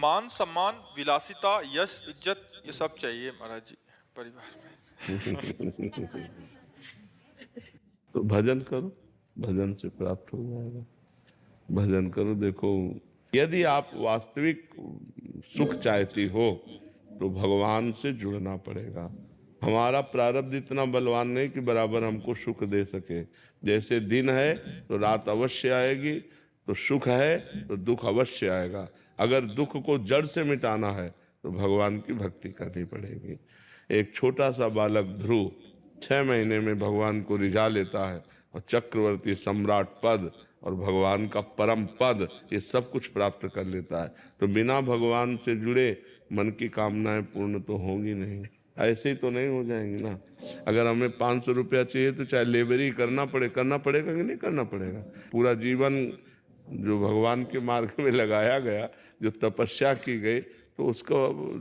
मान सम्मान, विलासिता, यश, इज्जत ये सब चाहिए महाराज जी परिवार में। तो भजन करो, भजन से प्राप्त हो जाएगा। भजन करो। देखो, यदि आप वास्तविक सुख चाहती हो तो भगवान से जुड़ना पड़ेगा। हमारा प्रारब्ध इतना बलवान नहीं कि बराबर हमको सुख दे सके। जैसे दिन है तो रात अवश्य आएगी, तो सुख है तो दुख अवश्य आएगा। अगर दुख को जड़ से मिटाना है तो भगवान की भक्ति करनी पड़ेगी। एक छोटा सा बालक ध्रुव 6 महीने में भगवान को रिझा लेता है और चक्रवर्ती, सम्राट पद और भगवान का परम पद ये सब कुछ प्राप्त कर लेता है। तो बिना भगवान से जुड़े मन की कामनाएं पूर्ण तो होंगी नहीं, ऐसे ही तो नहीं हो जाएंगी ना। अगर हमें 500 रुपया चाहिए तो चाहे लेबरी करना पड़ेगा कि नहीं करना पड़ेगा। पूरा जीवन जो भगवान के मार्ग में लगाया गया, जो तपस्या की गई, तो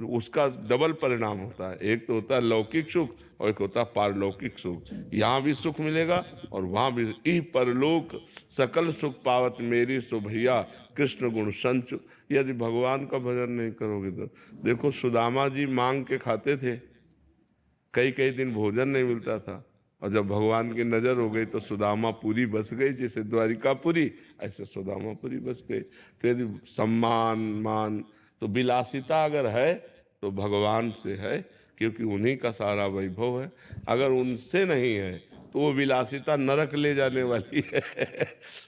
उसका डबल परिणाम होता है। एक तो होता है लौकिक सुख और एक होता है पारलौकिक सुख। यहाँ भी सुख मिलेगा और वहाँ भी। ई परलोक सकल सुख पावत मेरी सो भैया कृष्ण गुण संच। यदि भगवान का भजन नहीं करोगे तो देखो, सुदामा जी मांग के खाते थे, कई कई दिन भोजन नहीं मिलता था, और जब भगवान की नजर हो गई तो सुदामापुरी बस गई। जैसे द्वारिकापुरी ऐसे सुदामापुरी बस गई। तो यदि सम्मान मान तो विलासिता अगर है तो भगवान से है, क्योंकि उन्हीं का सारा वैभव है। अगर उनसे नहीं है तो वो विलासिता नरक ले जाने वाली है।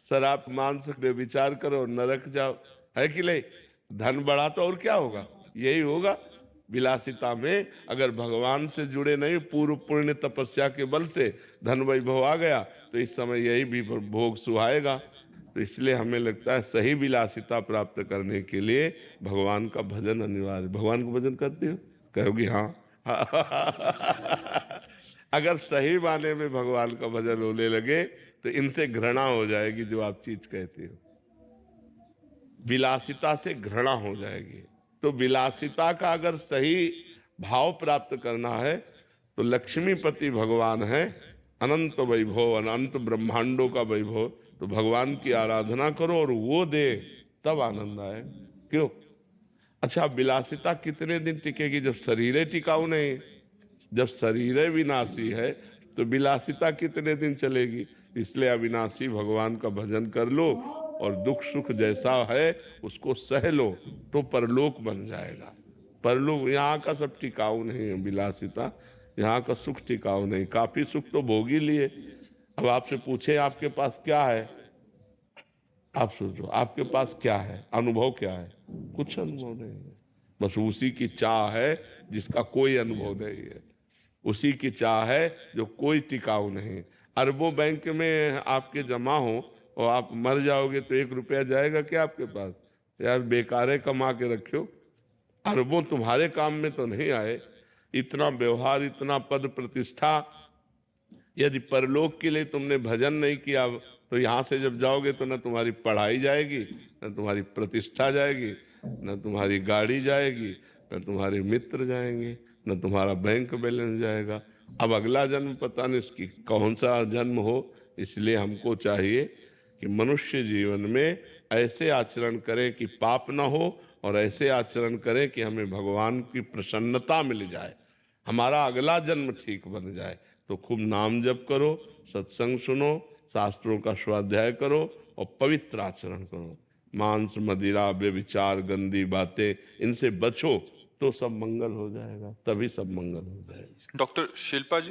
शराब मांस पे विचार करो, नरक जाओ, है कि नहीं। धन बढ़ा तो और क्या होगा, यही होगा। विलासिता में अगर भगवान से जुड़े नहीं, पूर्व पुण्य तपस्या के बल से धन वैभव आ गया तो इस समय यही भी भोग सुहाएगा। तो इसलिए हमें लगता है सही विलासिता प्राप्त करने के लिए भगवान का भजन अनिवार्य। भगवान का भजन करते हो, कहोगी हाँ। अगर सही माने में भगवान का भजन होने लगे तो इनसे घृणा हो जाएगी। जो आप चीज कहते हो, विलासिता से घृणा हो जाएगी। तो विलासिता का अगर सही भाव प्राप्त करना है तो लक्ष्मीपति भगवान है, अनंत वैभव, अनंत ब्रह्मांडों का वैभव। तो भगवान की आराधना करो और वो दे, तब आनंद आए। क्यों? अच्छा, विलासिता कितने दिन टिकेगी जब शरीर टिकाऊ नहीं। जब शरीर विनाशी है तो विलासिता कितने दिन चलेगी। इसलिए अविनाशी भगवान का भजन कर लो और दुख सुख जैसा है उसको सह लो तो परलोक बन जाएगा। परलोक यहाँ का सब टिकाऊ नहीं है। विलासिता यहाँ का सुख टिकाऊ नहीं। काफी सुख तो भोग ही लिए। अब आपसे पूछे आपके पास क्या है, आप सोचो आपके पास क्या है, अनुभव क्या है? कुछ अनुभव नहीं है। बस उसी की चाह है जिसका कोई अनुभव नहीं है। उसी की चाह है जो कोई टिकाऊ नहीं। अरबों बैंक में आपके जमा हो और आप मर जाओगे तो 1 रुपया जाएगा क्या आपके पास? यार बेकारे कमा के रखो, अरबों तुम्हारे काम में तो नहीं आए। इतना व्यवहार, इतना पद प्रतिष्ठा, यदि परलोक के लिए तुमने भजन नहीं किया तो यहाँ से जब जाओगे तो न तुम्हारी पढ़ाई जाएगी, न तुम्हारी प्रतिष्ठा जाएगी, न तुम्हारी गाड़ी जाएगी, न तुम्हारे मित्र जाएंगे, न तुम्हारा बैंक बैलेंस जाएगा। अब अगला जन्म पता नहीं इसकी कौन सा जन्म हो। इसलिए हमको चाहिए कि मनुष्य जीवन में ऐसे आचरण करें कि पाप ना हो, और ऐसे आचरण करें कि हमें भगवान की प्रसन्नता मिल जाए, हमारा अगला जन्म ठीक बन जाए। तो खूब नाम जप करो, सत्संग सुनो, शास्त्रों का स्वाध्याय करो और पवित्र आचरण करो। मांस, मदिरा, व्यभिचार, गंदी बातें, इनसे बचो तो सब मंगल हो जाएगा। तभी सब मंगल हो जाएगा। डॉक्टर शिल्पा जी।